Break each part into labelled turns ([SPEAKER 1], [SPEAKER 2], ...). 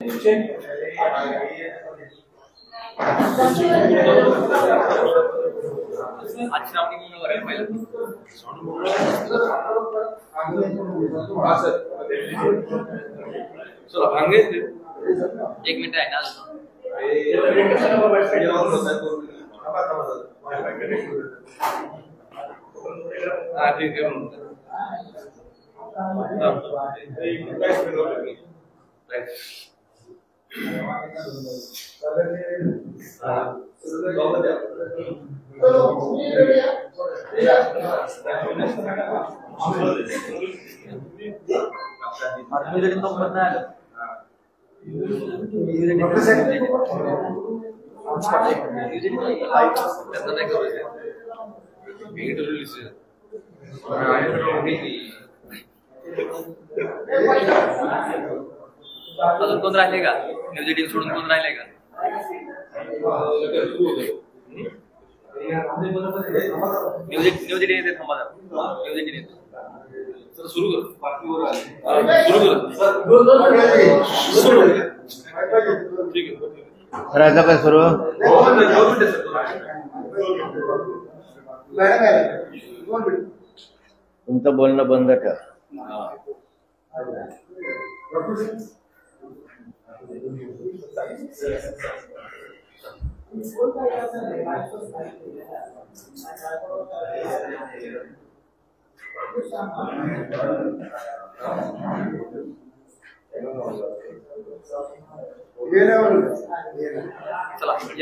[SPEAKER 1] एक मिनिट आहे ना ठीक आहे अजून कोण राहिले का? न्यूज टीम सोडून कोण राहिले का? न्यूज टीम येते थांबा न्यूज टीम येते सर सुरू कर ठीक आहे
[SPEAKER 2] करायचं काय सुरू तुमचं बोलणं बंद ठेव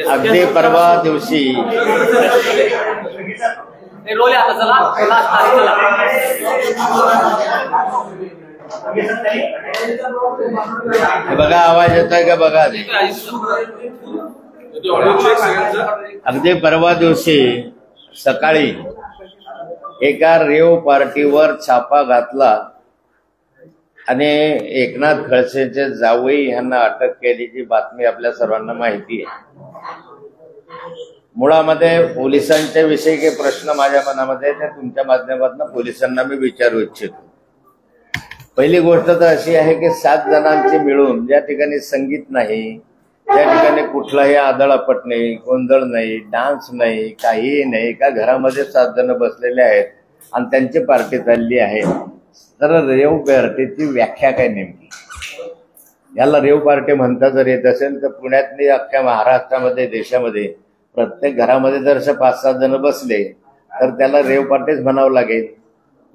[SPEAKER 2] अगदी परवा दिवशी बघा आवाज येतोय का बघा अगदी परवा दिवशी सकाळी एका रेव पार्टीवर छापा घातला आणि एकनाथ खडसेचे जावई यांना अटक केल्याची बातमी आपल्या सर्वांना माहिती आहे. मुळामध्ये पोलिसांच्या विषयी काही प्रश्न माझ्या मनामध्ये ते तुमच्या माध्यमातून पोलिसांना मी विचारू इच्छितो. पहिली गोष्ट तर अशी आहे की 7 जणांची मिळून ज्या ठिकाणी संगीत नाही, ज्या ठिकाणी कुठलाही आदळापट नाही, गोंधळ नाही, डान्स नाही, काहीही नाही, का घरामध्ये 7 जण बसलेले आहेत आणि त्यांची पार्टी चालली आहे. तर रेव पार्टीची व्याख्या काय नेमकी? याला रेव पार्टी म्हणता जर येत असेल तर पुण्यातली अख्ख्या महाराष्ट्रामध्ये देशामध्ये प्रत्येक घरामध्ये जर 5-7 जण बसले तर त्याला रेव पार्टीच म्हणावं लागेल.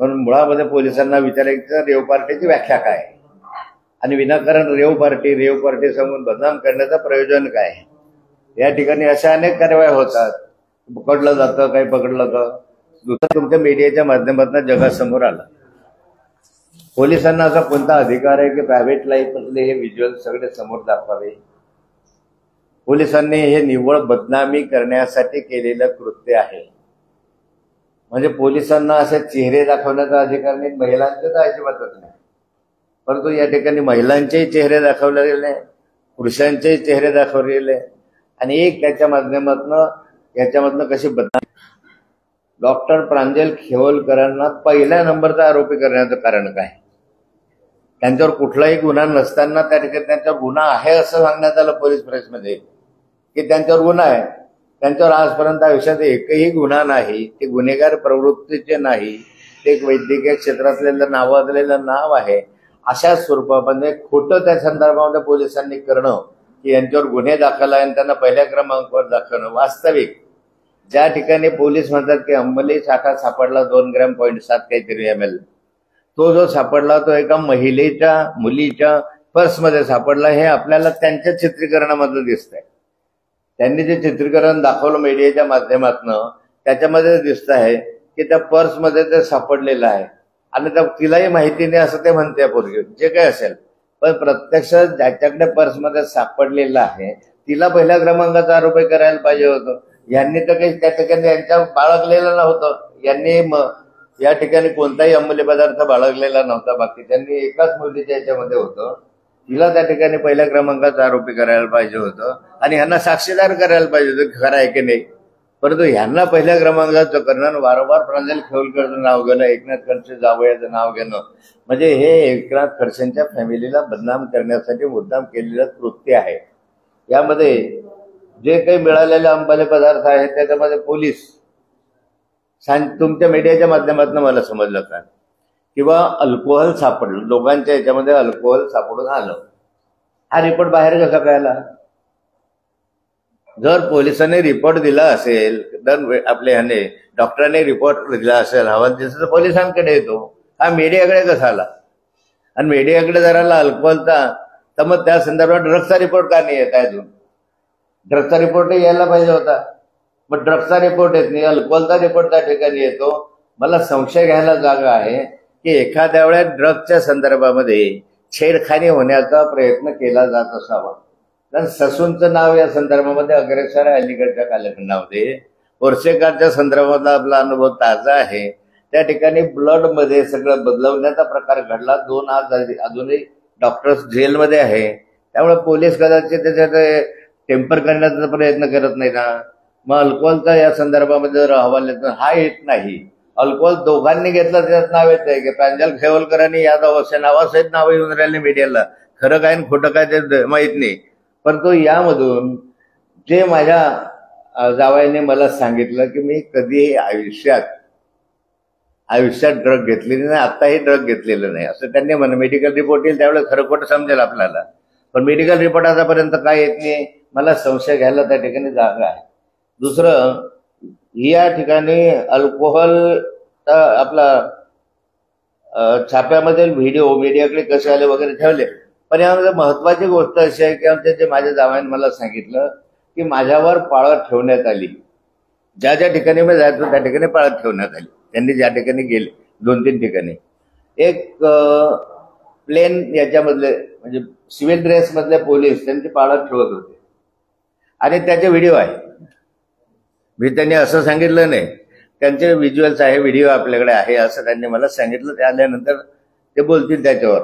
[SPEAKER 2] म्हणून मुळामध्ये पोलिसांना विचारायचं रेव पार्टीची व्याख्या काय आणि विनाकारण रेव पार्टी सांगून बदनाम करण्याचं प्रयोजन काय? या ठिकाणी अशा अनेक कारवाया होतात, पकडलं जातं, काही पकडलं जातं. दुसरं तुमच्या मीडियाच्या माध्यमातून जगासमोर आलं. पोलिसांना असा कोणता अधिकार आहे की प्रायव्हेट लाईफमधले हे व्हिज्युअल सगळे समोर दाखवावे? पोलिसांनी हे निव्वळ बदनामी करण्यासाठी केलेलं कृत्य आहे. म्हणजे पोलिसांना असे चेहरे दाखवण्याचा अधिकार नाही, महिलांचे तर अजिबातच नाही. परंतु या ठिकाणी महिलांचेही चेहरे दाखवले गेले, पुरुषांचेही चेहरे दाखवले गेले आणि एक त्याच्या याच्यामधनं कशी बदनामी. डॉक्टर प्रांजल खेवलकरांना पहिल्या नंबरचा आरोपी करण्याचं कारण काय? त्यांच्यावर कुठलाही गुन्हा नसताना त्या ठिकाणी त्यांच्यावर गुन्हा आहे असं सांगण्यात आलं पोलीस प्रेसमध्ये की त्यांच्यावर गुन्हा आहे. त्यांच्यावर आजपर्यंत आयुष्यात एकही गुन्हा नाही, ते गुन्हेगार प्रवृत्तीचे नाही, ते एक वैद्यकीय क्षेत्रातलं नावाजलेलं नाव आहे. अशा स्वरूपामध्ये खोटं त्या संदर्भामध्ये पोलिसांनी करणं की यांच्यावर गुन्हे दाखल आहे आणि त्यांना पहिल्या क्रमांकावर दाखवणं. वास्तविक ज्या ठिकाणी पोलीस म्हणतात की अंमली साठा सापडला 2.7 काहीतरी ml, तो जो सापडला तो एका मुलीच्या पर्समध्ये सापडला. हे आपल्याला त्यांच्या चित्रीकरणामधलं दिसतंय. त्यांनी जे चित्रीकरण दाखवलं मीडियाच्या माध्यमातून त्याच्यामध्ये दिसत आहे की त्या पर्समध्ये ते सापडलेलं आहे आणि तिलाही माहिती नाही असं ते म्हणते पोरगी, जे काय असेल. पण प्रत्यक्ष ज्याच्याकडे पर्समध्ये सापडलेलं आहे तिला पहिल्या क्रमांकाचा आरोपी करायला पाहिजे होतं. यांनी तर काही त्या ठिकाणी यांच्या बाळगलेलं नव्हतं. यांनी या ठिकाणी कोणताही अंमली पदार्थ बाळगलेला नव्हता. बाकी त्यांनी एकाच मुलीच्या याच्यामध्ये होतं, तिला त्या ठिकाणी पहिल्या क्रमांकाचा आरोपी करायला पाहिजे होतं आणि ह्यांना साक्षीदार करायला पाहिजे होतं खरं आहे की नाही. परंतु ह्यांना पहिल्या क्रमांकाचं करणं, वारंवार प्रांजल खेवलकरचं नाव घेणं, एकनाथ खडसे जावयाचं नाव घेणं, म्हणजे हे एकनाथ खडसेंच्या फॅमिलीला बदनाम करण्यासाठी मुद्दाम केलेलं कृत्य आहे. यामध्ये जे काही मिळालेले अंबाले पदार्थ आहेत त्याच्यामध्ये पोलीस तुमच्या मीडियाच्या माध्यमातून मला समजलं का, किंवा अल्कोहोल सापडलं, दोघांच्या याच्यामध्ये अल्कोहोल सापडून आलं. हा रिपोर्ट बाहेर कसा कळला? जर पोलिसांनी रिपोर्ट दिला असेल, तर आपले ह्याने डॉक्टरांनी रिपोर्ट दिला असेल हवाल दिसत तर पोलिसांकडे येतो. हा मीडियाकडे कसा आला? आणि मीडियाकडे जर आला अल्कोहोलचा, तर मग त्या संदर्भात ड्रग्सचा रिपोर्ट का नाही येत आहे अजून? ड्रग्सचा रिपोर्टही यायला पाहिजे होता. मग ड्रग्सचा रिपोर्ट येत नाही, अल्कोहोलचा रिपोर्ट त्या ठिकाणी येतो. मला संशय घ्यायला जागा आहे की एखाद्या वेळेस ड्रग्सच्या संदर्भामध्ये छेडखानी होण्याचा प्रयत्न केला जात असावा. कारण ससूनचं नाव या संदर्भामध्ये अग्रेसर आहे अलीकडच्या कालखंडामध्ये. पोर्सेकरच्या संदर्भातला आपला अनुभव ताजा आहे. त्या ठिकाणी ब्लडमध्ये सगळं बदलवण्याचा प्रकार घडला. 2 आज अजूनही डॉक्टर्स जेलमध्ये आहे. त्यामुळे पोलीस कदाचित त्याच्यात टेम्पर करण्याचा प्रयत्न करत नाही ना. मग अल्कोहोलचा या संदर्भामध्ये जर अहवाल येतो, हा येत नाही. अल्कोहोल दोघांनी घेतलं त्याच्यात नाव येत आहे की प्रांजल खेवलकरांनी यादव असे नावासहित नाव येऊन राहिले मीडियाला. खरं काय आणि खोटं काय ते माहीत नाही. परंतु यामधून जे माझ्या जावयाने मला सांगितलं की मी कधीही आयुष्यात ड्रग घेतलेली नाही, आत्ताही ड्रग घेतलेलं नाही असं त्यांनी म्हणलं. मेडिकल रिपोर्ट येईल त्यावेळेस खरं खोटं समजेल आपल्याला. पण मेडिकल रिपोर्ट आतापर्यंत काय येत नाही. मला संशय घ्यायला त्या ठिकाणी जागा आहे. दुसरं, या ठिकाणी अल्कोहोल आपला छाप्यामध्ये व्हिडिओ मीडियाकडे कसे आले वगैरे ठेवले. पण यामध्ये महत्वाची गोष्ट अशी आहे की आमच्या जे माझ्या जावयाने मला सांगितलं की माझ्यावर पाळत ठेवण्यात आली. ज्या ज्या ठिकाणी मी जायचो त्या ठिकाणी पाळत ठेवण्यात आली. त्यांनी ज्या ठिकाणी गेले 2-3 ठिकाणी, एक प्लेन याच्यामधले म्हणजे सिव्हिल ड्रेस मधले पोलीस त्यांची पाळत ठेवत होते आणि त्याचे व्हिडिओ आहे. मी त्यांनी असं सांगितलं नाही, त्यांचे व्हिज्युअल्स आहे, व्हिडिओ आपल्याकडे आहे असं त्यांनी मला सांगितलं. ते आल्यानंतर ते बोलतील त्याच्यावर.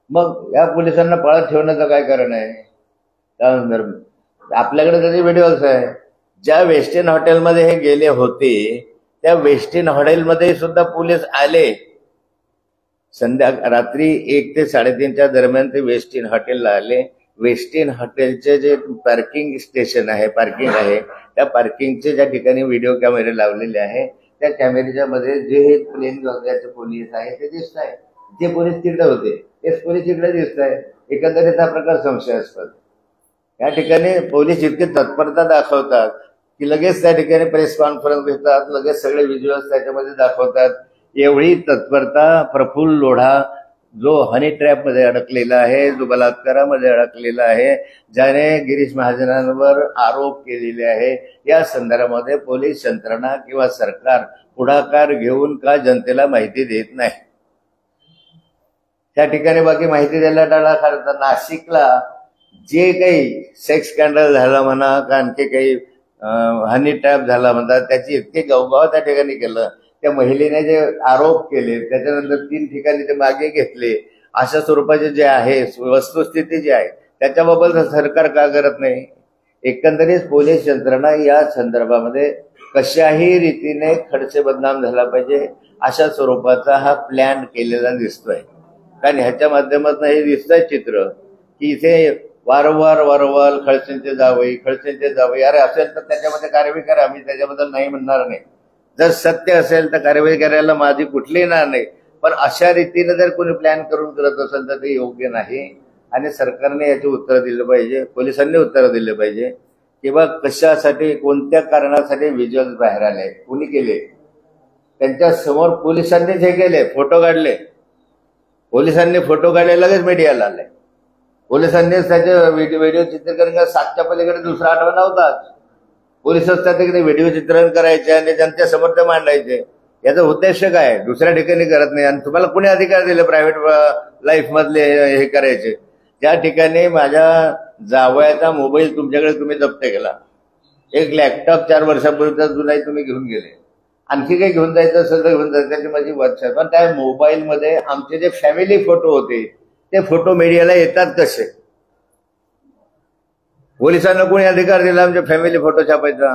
[SPEAKER 2] मग या पोलिसांना पाळत ठेवण्याचं काय कारण आहे? आपल्याकडे त्याचे व्हिडिओज आहे. ज्या वेस्टिन हॉटेलमध्ये हे गेले होते त्या वेस्टिन हॉटेलमध्ये सुद्धा पोलीस आले. रात्री 1 ते 3:30च्या दरम्यान ते वेस्टिन हॉटेलला आले. वेस्टिन हॉटेलचे जे पार्किंग स्टेशन आहे, पार्किंग आहे, त्या पार्किंगचे ज्या ठिकाणी व्हिडिओ कॅमेरे लावलेले आहे त्या कॅमेऱ्याच्या मध्ये जे हे प्लेन गंगाचे पोलीस आहे ते दिसत आहे. जे पोलीस तिकडे होते तेच पोलीस तिकडे दिसत आहे. एकंदरीत हा प्रकार संशयास्पद. या ठिकाणी पोलीस इतकी तत्परता दाखवतात की लगेच त्या ठिकाणी प्रेस कॉन्फरन्स घेतात, लगेच सगळे व्हिज्युअल्स त्याच्यामध्ये दाखवतात. एवढी तत्परता प्रफुल्ल लोढा जो हनी ट्रॅप मध्ये अडकलेला आहे, जो बलात्कारामध्ये अडकलेला आहे, ज्याने गिरीश महाजनांवर आरोप केलेले आहे, या संदर्भामध्ये पोलीस यंत्रणा किंवा सरकार पुढाकार घेऊन का जनतेला माहिती देत नाही? त्या ठिकाणी बाकी माहिती द्यायला टाळा. खरं नाशिकला जे काही सेक्स स्कॅन्डल झालं म्हणा का आणखी काही हनी ट्रॅप झाला म्हणतात त्याची इतके गवगाव त्या ठिकाणी केलं. त्या महिलेने जे आरोप केले त्याच्यानंतर 3 ठिकाणी ते मागे घेतले. अशा स्वरूपाचे जे आहे वस्तुस्थिती जी आहे त्याच्याबाबत सरकार का करत नाही? एकंदरीत पोलीस यंत्रणा या संदर्भामध्ये कशाही रीतीने खडसे बदनाम झाला पाहिजे अशा स्वरूपाचा हा प्लॅन केलेला दिसतोय. कारण ह्याच्या माध्यमातून हे दिसतंय चित्र की इथे वारंवार खडसेंचे जावई अरे असेल तर त्याच्यामध्ये कारवाई करा. मी त्याच्याबद्दल नाही म्हणणार नाही. जर सत्य असेल तर कारवाई करायला माझी कुठलीही नाही. पण अशा रीतीने जर कोणी प्लॅन करून करत असेल तर ते योग्य नाही. आणि सरकारने याची उत्तर दिलं पाहिजे, पोलिसांनी उत्तर दिले पाहिजे किंवा कशासाठी कोणत्या कारणासाठी व्हिज्युअल्स बाहेर आले, कोणी केले, त्यांच्या समोर पोलिसांनीच हे केले, फोटो काढले. पोलिसांनी फोटो काढले लगेच मीडियाला आले. पोलिसांनीच त्याचे व्हिडिओ चित्रीकरण 7च्या पलीकडे दुसरा आठवडा नव्हताच. पोलीस असतात तिकडे व्हिडिओ चित्रण करायचे आणि जनतेच्या समोर ते मांडायचे. याचा उद्देश काय? दुसऱ्या ठिकाणी करत नाही. आणि तुम्हाला कुणी अधिकार दिले प्रायव्हेट लाईफ मधले हे करायचे? ज्या ठिकाणी माझ्या जावयाचा मोबाईल तुमच्याकडे तुम्ही जप्त केला, एक लॅपटॉप 4 वर्षापूर्वीचा जुनाही तुम्ही घेऊन गेले, आणखी काही घेऊन जायचं असेल तर घेऊन जायचं, त्याची माझी वाचा. पण त्या मोबाईलमध्ये आमचे जे फॅमिली फोटो होते ते फोटो मीडियाला येतात कसे? पोलिसांना कोणी अधिकार दिला आमचे फॅमिली फोटो छापायचा?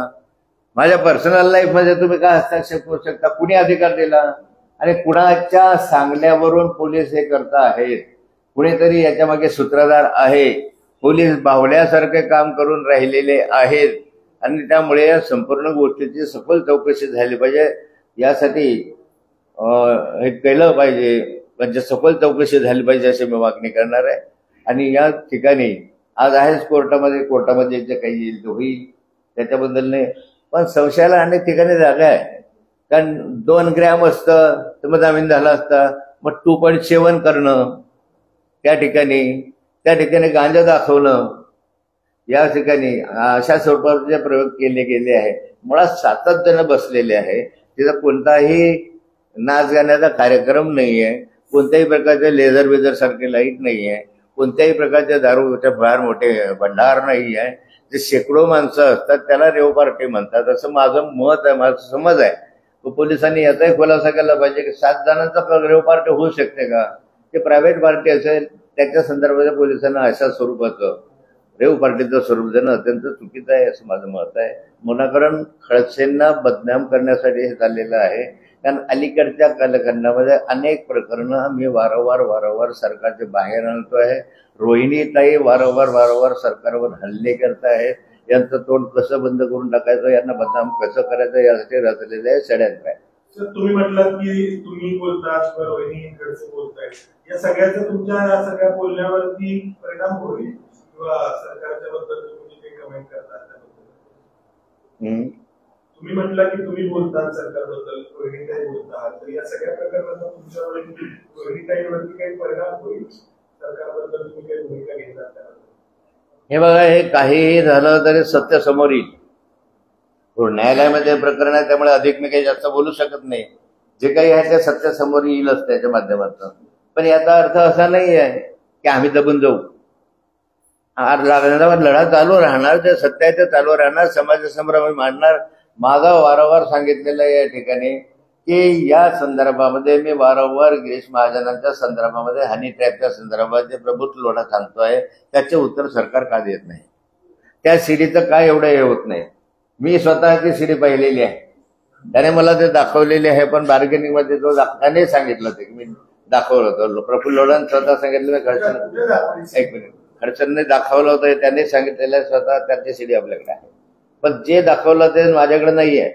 [SPEAKER 2] माझ्या पर्सनल लाईफमध्ये तुम्ही काय हस्तक्षेप करू शकता? कुणी अधिकार दिला? आणि कुणाच्या सांगण्यावरून पोलीस हे करता आहेत? कुणीतरी याच्या मागे सूत्रधार आहे. पोलीस बावल्यासारखे काम करून राहिलेले आहेत आणि त्यामुळे या संपूर्ण गोष्टीची सखोल चौकशी झाली पाहिजे. यासाठी हे केलं पाहिजे, म्हणजे सखोल चौकशी झाली पाहिजे अशी मी मागणी करणार आहे. आणि या ठिकाणी आज आहेच कोर्टामध्ये जे काही येईल ते होईल, त्याच्याबद्दल नाही. पण संशयाला अनेक ठिकाणी जागा आहे. कारण 2 ग्रॅम असतं तर मग जामीन झाला असता. मग 2.7 करणं, त्या ठिकाणी गांजा दाखवणं, या ठिकाणी अशा स्वरूपाचे प्रयोग केले गेले आहे. मुळात सातत्यानं बसलेले आहे. तिथं कोणताही नाच गाण्याचा कार्यक्रम नाहीये, कोणत्याही प्रकारचे लेझर बेझर सारखे लाईट नाहीये, कोणत्याही प्रकारचे दारूचे फार मोठे भंडार नाही आहे. जे शेकडो माणसं असतात त्याला रेव पार्टी म्हणतात, असं माझं मत आहे, माझा समज आहे. पोलिसांनी याचाही खुलासा केला पाहिजे की 7 जणांचा रेव पार्टी होऊ शकते का? ते प्रायव्हेट पार्टी असेल त्याच्या संदर्भात पोलिसांना अशा स्वरूपाचं रेव पार्टीचं स्वरूप देणं अत्यंत चुकीचं आहे असं माझं मत आहे. मुनाकरण खडसेंना बदनाम करण्यासाठी हे चाललेलं आहे. कारण अलीकडच्या कालखंडामध्ये अनेक प्रकरणं मी वारंवार सरकारच्या बाहेर आणतो आहे. रोहिणीताई वारंवार सरकारवर हल्ले करत आहेत. यांचं तोंड कसं बंद करून टाकायचं, यांना बदनाम कसं करायचं यासाठी रचलेलं आहे षडयंत्र आहे.
[SPEAKER 3] तुम्ही म्हटलात की तुम्ही बोलतात किंवा रोहिणी खडसे बोलताय, या सगळ्याचा तुमच्या या सगळ्या बोलण्यावरती परिणाम होईल किंवा सरकारच्या बद्दल तुम्ही काही कमेंट करतात त्याबद्दल? तुम्ही म्हटलं की तुम्ही बोलतात सरकारबद्दल, रोहिणीताई बोलतात, तर या सगळ्या प्रकरणाचा तुमच्यावर रोहिणीताईवरती काही परिणाम होईल? सरकारबद्दल तुम्ही काही भूमिका घेतात त्याबद्दल?
[SPEAKER 2] हे बघा, हे काहीही झालं तरी सत्य समोर येईल. न्यायालयामध्ये प्रकरण आहे त्यामुळे अधिक मी काही जास्त बोलू शकत नाही. जे काही आहे ते सत्य समोर येईलच त्याच्या माध्यमातून. पण याचा अर्थ असा नाही आहे की आम्ही दबून जाऊ. लागण्यावर लढा चालू राहणार, जे सत्य आहे ते चालू राहणार, समाजासमोर आम्ही मांडणार. माझा वारंवार सांगितलेलं आहे या ठिकाणी की या संदर्भामध्ये मी वारंवार गिरीश महाजनांच्या संदर्भामध्ये हनी ट्रॅपच्या संदर्भात जे प्रभुत्व लोढा सांगतोय त्याचे उत्तर सरकार का देत नाही? त्या सीडीचं काय एवढं हे होत नाही? मी स्वतःची सीडी पाहिलेली आहे, त्याने मला ते दाखवलेली आहे. पण बार्गेनिंग मध्ये तो त्याने सांगितलं होतं की मी दाखवलं होतं. प्रफुल्ल लोढांनी स्वतः सांगितलं, एक मिनिट, खडसेंनी दाखवलं होतं, त्यांनी सांगितलेलं स्वतः त्याची सीडी आपल्याकडे आहे. पण जे दाखवलं ते माझ्याकडे नाही आहे,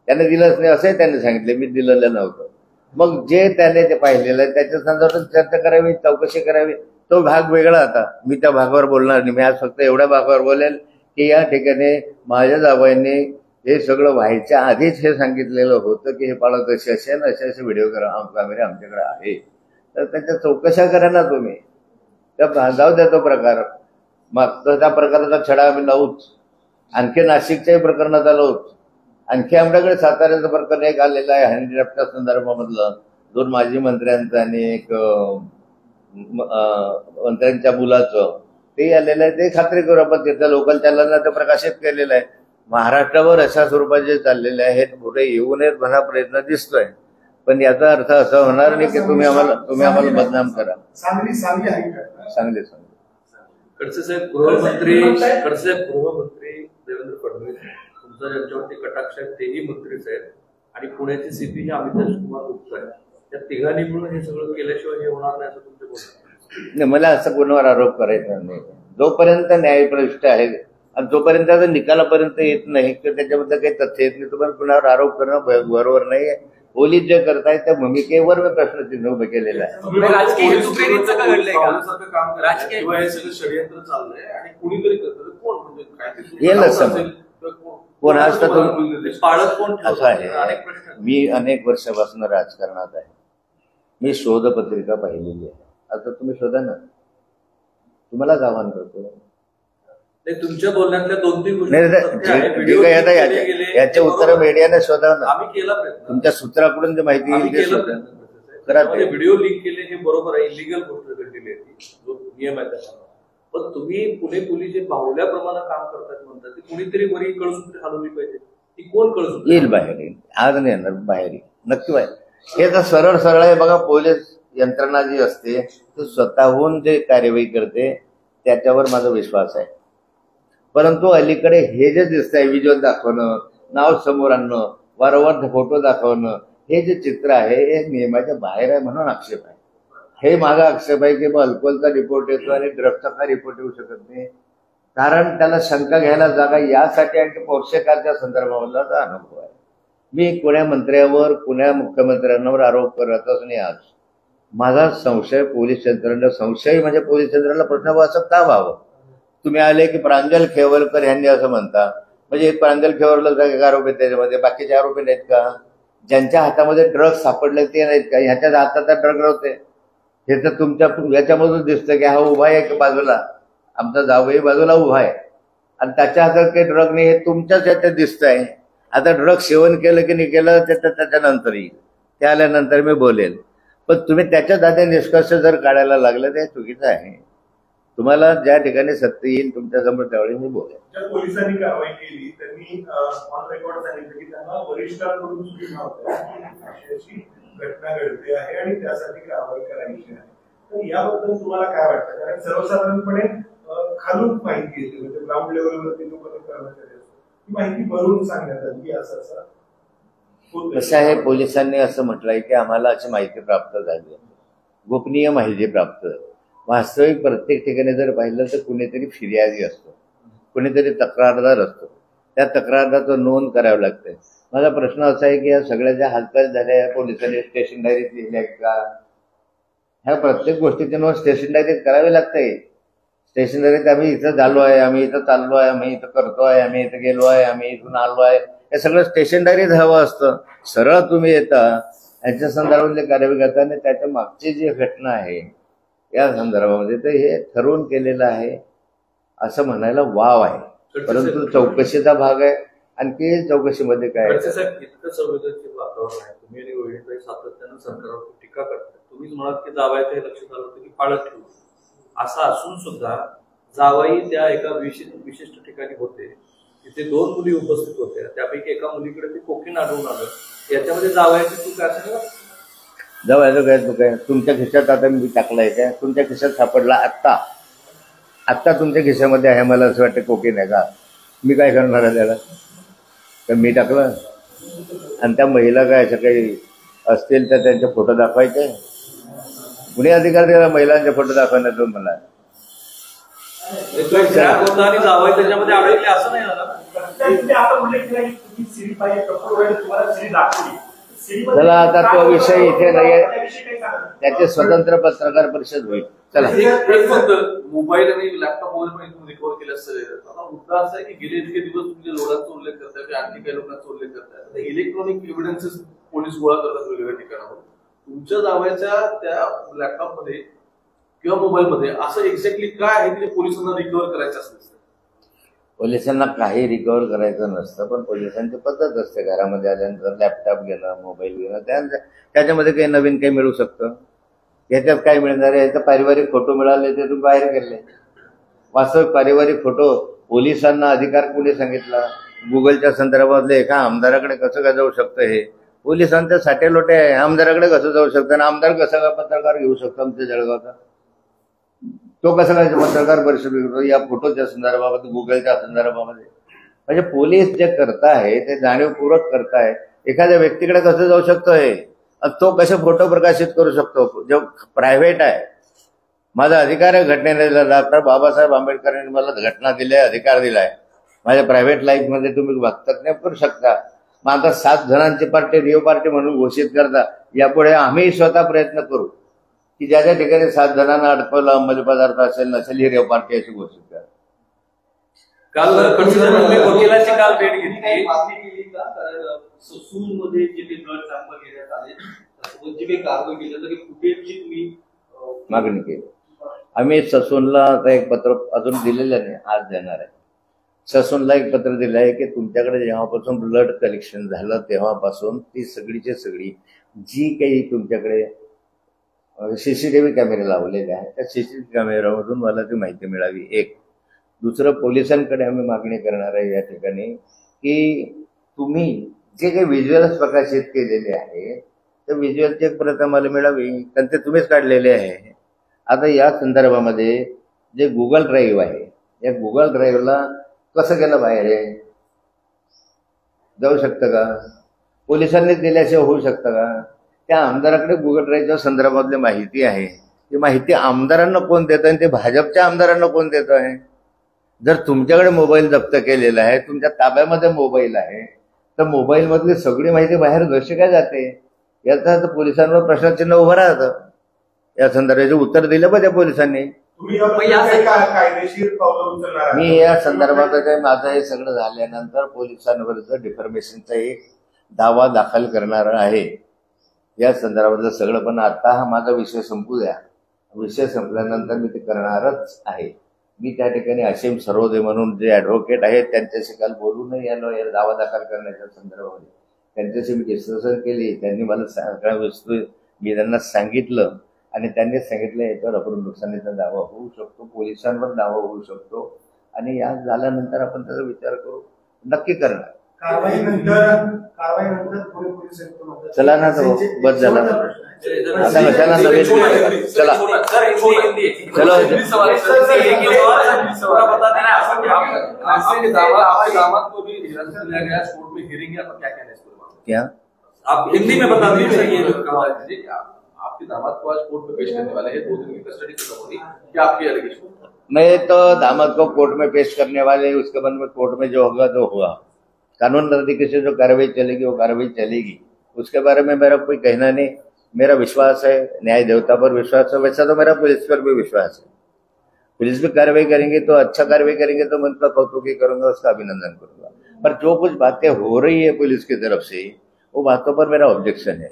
[SPEAKER 2] त्याने दिलंच नाही असंही त्यांनी सांगितले, मी दिलेलं नव्हतं. मग जे त्याने ते पाहिलेलं आहे त्याच्या संदर्भात चर्चा करावी, चौकशी करावी, तो भाग वेगळा. आता मी त्या भागावर बोलणार नाही. मी आज फक्त एवढ्या भागावर बोलेल की या ठिकाणी माझ्या जावयांनी हे सगळं व्हायच्या आधीच हे सांगितलेलं होतं की हे पाळत असे असे व्हिडिओ कॅमेरे आमच्याकडे आहे, तर त्याच्या चौकशा करा ना तुम्ही. त्या जाऊ द्या तो प्रकार, मग त्या प्रकाराचा छडा आम्ही लावूच. आणखी नाशिकच्याही प्रकरणाचा लावूच. आणखी आमच्याकडे साताऱ्याचं प्रकरण एक आलेलं आहे हनी ट्रॅपच्या संदर्भामधलं, 2 माजी मंत्र्यांचं आणि एक मंत्र्यांच्या मुलाचं, ते आलेलं आहे. ते खात्री करू आपण, तिथल्या लोकल चॅनलला ते प्रकाशित केलेलं आहे. महाराष्ट्रावर अशा स्वरूपाचे चाललेले आहेत, पुढे येऊ नयेत म्हणा प्रयत्न दिसतोय. पण याचा अर्थ असा होणार नाही की तुम्ही आम्हाला बदनाम करा. चांगली
[SPEAKER 1] खडसे साहेब गृहमंत्री देवेंद्र फडणवीस, तुमचा ज्यांच्यावरती कटाक्ष आहे तेही मंत्रीच आहेत, आणि पुण्याची सीपी ही अमितेश कुमार गुप्ता आहे. त्या तिघांनी मिळून हे सगळं केल्याशिवाय हे होणार नाही असं तुमचं बोलणं?
[SPEAKER 2] नाही, मला असं कोणावर आरोप करायचा नाही. जोपर्यंत न्यायप्रविष्ट आहे आणि जोपर्यंत निकालापर्यंत येत नाही किंवा त्याच्याबद्दल काही तथ्य येत नाही, तुम्हाला कुणावर आरोप करणं बरोबर नाही आहे. पोलीस जे करतायत त्या भूमिकेवर मी प्रश्नचिन्ह उभे केलेलं आहे.
[SPEAKER 1] राजकीय हेतुप्रेरीचं का घडलंय का? राजकीय षडयंत्र चाललंय आणि कुणीतरी करतं, कोण म्हणजे
[SPEAKER 2] येईल समज कोण असतं
[SPEAKER 1] पाळत कोण
[SPEAKER 2] असं आहे. मी अनेक वर्षापासून राजकारणात आहे. मी शोधपत्रिका पाहिलेली आहे. आता तुम्ही शोधा ना, तुम्हालाच आव्हान करतो.
[SPEAKER 1] तुमच्या बोलण्यातल्या 2-3 गोष्टी
[SPEAKER 2] याचे उत्तर मीडियाने शोधा ना.
[SPEAKER 1] आम्ही केला प्रयत्न,
[SPEAKER 2] तुमच्या सूत्राकडून जे माहिती
[SPEAKER 1] व्हिडिओ लिंक केले हे बरोबर आहे, इलिगल गोष्ट घडलेली आहे, जो नियम आहे त्याचा. पण तुम्ही पुणे पोलीस जे बाहुल्याप्रमाणे काम करतात म्हणतात, ते कुणीतरी वरी कळसूत्री हलवली पाहिजे. ती कोण कळसूत्री
[SPEAKER 2] येईल बाहेर? येईल, आज नाही येणार, बाहेर येईल नक्की बाहेर. हे तर सरळ आहे बघा. पोलीस यंत्रणा जी असते ती स्वतःहून जे कार्यवाही करते त्याच्यावर माझा विश्वास आहे. परंतु अलीकडे हे जे दिसतंय व्हिज्युअल दाखवणं, नाव समोर आणणं, वारंवार फोटो दाखवणं, हे जे चित्र आहे हे नियमाच्या बाहेर आहे म्हणून आक्षेप आहे. हे माझा आक्षेप आहे की अल्कोहोलचा रिपोर्ट येतो आणि ड्रग्सचा का रिपोर्ट येऊ शकत नाही, कारण त्याला शंका घ्यायला जागा यासाठी आणि पौष्टिकाच्या संदर्भामधला अनुभव आहे. मी कुण्या मंत्र्यावर कुण्या मुख्यमंत्र्यांवर आरोप करतच नाही. आज माझा संशय पोलीस यंत्रणेला, संशय म्हणजे पोलीस यंत्रणेला प्रश्नवाचक का व्हावं. तुम्ही आले की प्रांजल खेवलकर यांनी असं म्हणता, म्हणजे प्रांजल खेवलकर एक आरोपी त्याच्यामध्ये, बाकीचे आरोपी नाहीत का? ज्यांच्या हातामध्ये ड्रग्ज सापडले ते नाहीत का? ह्याच्या हातात ड्रग नव्हते. हे तर तुमच्या याच्यामधून दिसतं की हा उभा आहे की बाजूला, आमचा जावई बाजूला उभा आहे आणि त्याच्या हातात काही ड्रग नाही, हे तुमच्याच याच्यात दिसतंय. आता ड्रग सेवन केलं की नाही केलं त्याच्यानंतर येईल, ते आल्यानंतर मी बोलेल. पण तुम्ही त्याच्यात आधी निष्कर्ष जर काढायला लागलं ते चुकीचं आहे. तुम्हाला ज्या ठिकाणी सत्य येईल तुमच्यासमोर त्यावेळी मी बोलेल.
[SPEAKER 3] ज्या पोलिसांनी कारवाई केली त्यांनी ऑन रेकॉर्ड सांगितलं की त्यांना वरिष्ठांकडून सूचना होत्या की अशी घटना घडते आहे आणि त्यासाठी कारवाई करायची आहे. तर याबद्दल तुम्हाला काय वाटतं? कारण सर्वसाधारणपणे खालून माहिती येते, म्हणजे ग्राउंड लेवलवरती जो कोणी कर्मचारी असतो ती माहिती भरून सांगण्यात आली की असं असं होतं.
[SPEAKER 2] कसं आहे, पोलिसांनी असं म्हटलंय की आम्हाला अशी माहिती प्राप्त झाली, गोपनीय माहिती प्राप्त. वास्तविक प्रत्येक ठिकाणी जर पाहिलं तर कुणीतरी फिर्यादी असतो, कुणीतरी तक्रारदार असतो, त्या तक्रारदाराचं नोंद करावं लागते. माझा प्रश्न असा आहे की या सगळ्या ज्या हालचाली झाल्या पोलिसांनी स्टेशन डायरीत लिहिल्या का? ह्या प्रत्येक गोष्टीची नोंद स्टेशन डायरीत करावी लागते. स्टेशन डायरीत आम्ही इथं झालो आहे, आम्ही इथं चाललो आहे, आम्ही इथं करतोय, आम्ही इथं गेलो आहे, आम्ही इथून आलो आहे, हे सगळं स्टेशन डायरीत हवं असतं. सरळ तुम्ही येता यांच्या संदर्भातले कारवाई करता आणि त्याच्या मागची जी घटना आहे या संदर्भामध्ये तर हे ठरवून केलेलं आहे असं म्हणायला वाव आहे. परंतु चौकशीचा भाग आहे. आणखी चौकशीमध्ये काय
[SPEAKER 1] इतकं संवेदनशील वातावरण आहे. तुम्ही आणि रोहिणीताई सातत्यानं सरकारवर टीका करताय. तुम्हीच म्हणाल की जावयाचं हे लक्षात आलं होतं की पाळत ठेवू, असं असून सुद्धा जावाई त्या एका विशिष्ट ठिकाणी होते, तिथे 2 मुली उपस्थित होत्या, त्यापैकी एका मुलीकडे ते कोकीन आढळून आलं. याच्यामध्ये जावयाची चूक असेल ना?
[SPEAKER 2] जावयाचं काय चूक आहे? तुमच्या खिशात आता मी टाकलाय काय? तुमच्या खिशात सापडला आत्ता तुमच्या खिशामध्ये आहे, मला असं वाटतं कोकीन आहे का? मी काय करणार आहे त्याला? तर मी टाकलं आणि त्या महिला काय असं काही असतील तर त्यांचे फोटो दाखवायचे? कुणी अधिकार दिला महिलांचे फोटो दाखवण्याचा? मला
[SPEAKER 1] आणि जावई त्याच्यामध्ये अडकले असं नाही झालं.
[SPEAKER 2] चला आता तो विषय इथे नाहीये, त्याचे स्वतंत्र पत्रकार परिषद होईल. चला,
[SPEAKER 1] फक्त मोबाईल आणि लॅपटॉप वगैरे रिकव्हर केलं असतं. मुद्दा असा आहे की गेले इतके दिवस तुमच्या लोकांचा उल्लेख करताय की आणखी काही लोकांचा उल्लेख करताय, इलेक्ट्रॉनिक एव्हिडन्सेस पोलीस गोळा करतात वेगवेगळ्या ठिकाणावर. तुमच्या जावयाच्या त्या लॅपटॉपमध्ये किंवा मोबाईलमध्ये असं एक्झॅक्टली काय आहे की पोलिसांना रिकव्हर करायचं असतं?
[SPEAKER 2] पोलिसांना काही रिकव्हर करायचं नसतं, पण पोलिसांची पद्धत असते घरामध्ये आल्यानंतर लॅपटॉप घेणं, मोबाईल घेणं, त्याच्यामध्ये काही नवीन काही मिळू शकतं. याच्यात काय मिळणार आहे? याचा पारिवारिक फोटो मिळाले ते तुम्ही बाहेर गेले. वास्तविक पारिवारिक फोटो पोलिसांना अधिकार कोणी सांगितला? गुगलच्या संदर्भातले एका आमदाराकडे कसं काय जाऊ शकतं? हे पोलिसांच्या साठे लोटे आहे. आमदाराकडे कसं जाऊ शकतं आणि आमदार कसं काय पत्रकार घेऊ शकतो? आमच्या जळगावचा तो कसा काय पत्रकार परिषद घेतो या फोटोच्या संदर्भामध्ये, गुगलच्या संदर्भामध्ये? म्हणजे पोलीस जे करताय ते जाणीवपूर्वक करताय. एखाद्या व्यक्तीकडे कसं जाऊ शकतो हे? तो कसे फोटो प्रकाशित करू शकतो जो प्रायव्हेट आहे? माझा अधिकार आहे घटनेने. डॉक्टर बाबासाहेब आंबेडकरांनी मला घटना दिली आहे, अधिकार दिलाय. माझ्या प्रायव्हेट लाईफमध्ये तुम्ही हस्तक्षेप नाही करू शकता. मग आता 7 जणांची पार्टी रिओ पार्टी म्हणून घोषित करता. यापुढे आम्ही स्वतः प्रयत्न करू की ज्या ज्या ठिकाणी 7 जणांना अडकवलं, अंमली पदार्थ असेल नसेल, ही रिओ पार्टी अशी घोषित करा.
[SPEAKER 1] काल वकिलाची काल भेट घेतली.
[SPEAKER 4] मागणी केली का? कारण ससूनमध्ये जे काही ब्लड सॅम्पल घेण्यात आले, जे काही कारवाई केली तरी फुटेजची तुम्ही
[SPEAKER 2] मागणी केली. आम्ही ससूनला आता एक पत्र अजून दिलेलं नाही, आज देणार आहे. ससूनला एक पत्र दिलं आहे की तुमच्याकडे जेव्हापासून ब्लड कलेक्शन झालं तेव्हापासून ती सगळीची सगळी जी काही तुमच्याकडे सीसीटीव्ही कॅमेरे लावलेले आहेत त्या सीसीटीव्ही कॅमेऱ्यामधून मला ती माहिती मिळावी. एक. दुसरं, पोलिसांकडे आम्ही मागणी करणार आहे या ठिकाणी की तुम्ही जे काही व्हिज्युअल्स प्रकाशित केलेले आहे त्या व्हिज्युअलची एक प्रत आम्हाला मिळावी, कारण ते तुम्हीच काढलेले आहे. आता या संदर्भामध्ये जे गुगल ड्राईव्ह आहे या गुगल ड्राईव्हला कसं गेलं बाहेर आहे? जाऊ शकतं का? पोलिसांनी दिल्याशिवाय होऊ शकतं का? त्या आमदाराकडे गुगल ड्राईव्हच्या संदर्भातली माहिती आहे, ती माहिती आमदारांना कोण देत आहे? ते भाजपच्या आमदारांना कोण देत आहे? जर तुमच्याकडे मोबाईल जप्त केलेला आहे, तुमच्या ताब्यामध्ये मोबाईल आहे, तर मोबाईल मधली सगळी माहिती बाहेर कशी काय जाते? याचा तर पोलिसांवर प्रश्नचिन्ह उभं राहतं. या संदर्भाचे उत्तर दिलं पाहिजे पोलिसांनी.
[SPEAKER 3] तुम्ही याबद्दल काय कायदेशीर पावलं उचलणार आहात?
[SPEAKER 2] मी या संदर्भात माझं हे सगळं झाल्यानंतर पोलिसांवरचं डिफॉर्मेशनचा एक दावा दाखल करणार आहे. या संदर्भातलं सगळं, पण आता हा माझा विषय संपू द्या. विषय संपल्यानंतर मी ते करणारच आहे. मी त्या ठिकाणी असीम सरोदे म्हणून जे ॲडव्होकेट आहेत त्यांच्याशी काल बोलूनही आलो या दावा दाखल करण्याच्या संदर्भामध्ये. त्यांच्याशी मी डिस्कशन केली. त्यांनी मला सगळ्या वस्तू मी त्यांना सांगितलं आणि त्यांनी सांगितलं याच्यावर आपण नुकसानीचा दावा होऊ शकतो, पोलिसांवर दावा होऊ शकतो आणि या झाल्यानंतर आपण त्याचा विचार करू, नक्की करणार.
[SPEAKER 3] कारवाईनंतर पुणे पोलीस आयुक्त
[SPEAKER 2] चला ना, तो बस झाला. आता कशाला नवीन चला चलो. क्या
[SPEAKER 1] आप हिंदी में बता दीजिए. आपके दामाद को आज कोर्ट में पेश करने वाले हैं, 2 दिन की कस्टडी खत्म होगी, क्या आपकी एलिगेशन?
[SPEAKER 2] मैं तो दामाद को कोर्ट में पेश करने वाले, उसके बाद में कोर्ट में जो होगा तो होगा. कानून तरीके से जो कार्रवाई चलेगी वो कार्रवाई चलेगी. उसके बारे में मेरा कोई कहना नहीं. मेरा विश्वास है, न्याय देवता पर विश्वास है, वैसा तो मेरा पुलिस पर भी विश्वास है. पुलिस भी कार्रवाई करेंगे तो अच्छा कार्रवाई करेंगे तो मैं उनका कौतुक ही करूंगा, उसका अभिनंदन करूंगा. पर जो कुछ बातें हो रही है पुलिस की तरफ से, वो बातों पर मेरा ऑब्जेक्शन है.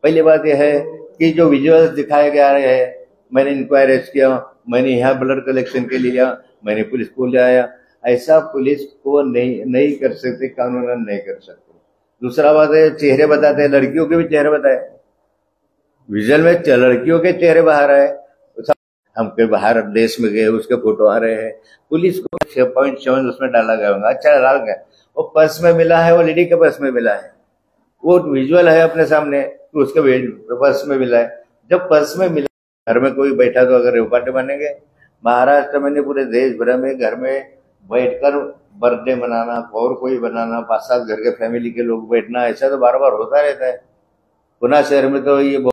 [SPEAKER 2] पहली बात यह है कि जो विजुअल्स दिखाए गया है, मैंने इंक्वायरीज किया, मैंने यहाँ ब्लड कलेक्शन के लिए लिया, मैंने पुलिस को ले आया, ऐसा पुलिस को नहीं कर सकते, कानूनन नहीं कर सकते. दूसरा बात है चेहरे बताते हैं, लड़कियों के भी चेहरे बताए. विजुअल में लड़कियों के चेहरे बाहर है. हम कहीं बाहर देश में गए, उसके फोटो आ रहे हैं. पुलिस को 6.7 उसमें डाला गया होगा. अच्छा डाल गया, वो पर्स में मिला है, वो लेडी के पर्स में मिला है, वो विजुअल है अपने सामने, तो उसके पर्स में मिला है. जब पर्स में मिला, घर में कोई बैठा तो अगर रेवपाटे बनेंगे. महाराष्ट्र में नहीं, पूरे देश भर में घर में बैठकर बर्थडे मनाना और कोई बनाना, 5-7 घर के फैमिली के लोग बैठना, ऐसा तो बार बार होता रहता है. पुणे शहर में तो ये